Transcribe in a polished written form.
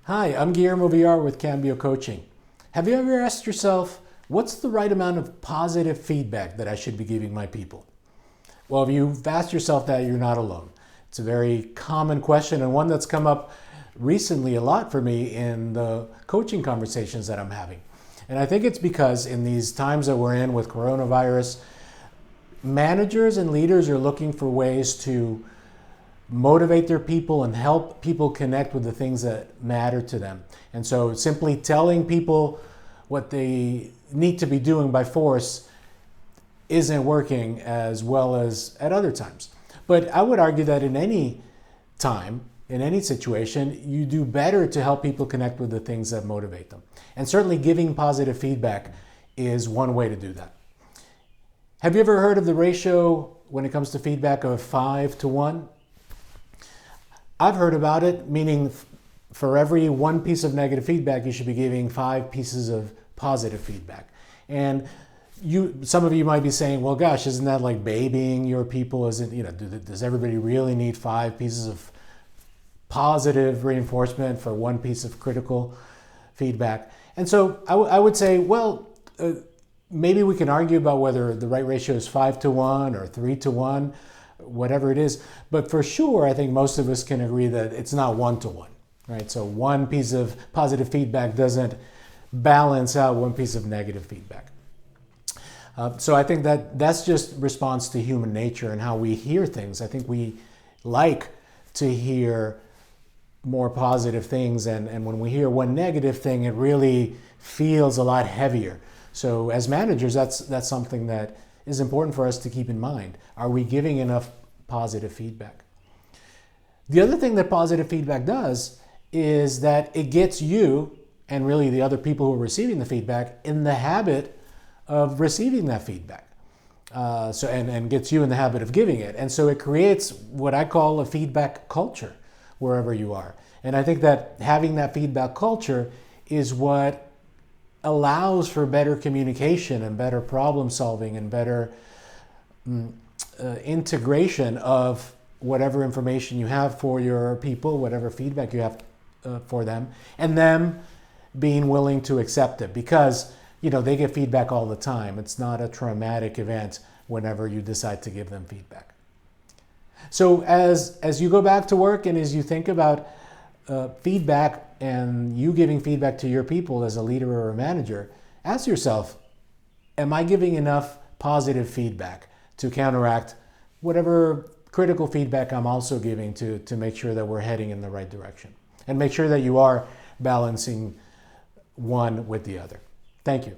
Hi, I'm Guillermo Villar with Cambio Coaching. Have you ever asked yourself, what's the right amount of positive feedback that I should be giving my people? Well, if you've asked yourself that, you're not alone. It's a very common question and one that's come up recently a lot for me in the coaching conversations that I'm having. And I think it's because in these times that we're in with coronavirus, managers and leaders are looking for ways to motivate their people and help people connect with the things that matter to them. And so simply telling people what they need to be doing by force isn't working as well as at other times. But I would argue that in any time, in any situation, you do better to help people connect with the things that motivate them. And certainly giving positive feedback is one way to do that. Have you ever heard of the ratio when it comes to feedback of 5-to-1? I've heard about it, meaning for every one piece of negative feedback, you should be giving 5 pieces of positive feedback. And some of you might be saying, well, gosh, isn't that like babying your people? Does everybody really need 5 pieces of positive reinforcement for 1 piece of critical feedback? And so I would say, well, maybe we can argue about whether the right ratio is 5-to-1 or 3-to-1, whatever it is. But for sure, I think most of us can agree that it's not 1-to-1, right? So 1 piece of positive feedback doesn't balance out 1 piece of negative feedback. So I think that's just response to human nature and how we hear things. I think we like to hear more positive things, and when we hear one negative thing, it really feels a lot heavier. So as managers, that's something that is important for us to keep in mind. Are we giving enough positive feedback? The other thing that positive feedback does is that it gets you, and really the other people who are receiving the feedback, in the habit of receiving that feedback. And gets you in the habit of giving it. And so it creates what I call a feedback culture wherever you are. And I think that having that feedback culture is what allows for better communication and better problem solving and better integration of whatever information you have for your people, whatever feedback you have for them, and them being willing to accept it because they get feedback all the time. It's not a traumatic event whenever you decide to give them feedback. So as you go back to work and as you think about feedback and you giving feedback to your people as a leader or a manager, ask yourself, am I giving enough positive feedback to counteract whatever critical feedback I'm also giving to make sure that we're heading in the right direction? And make sure that you are balancing one with the other. Thank you.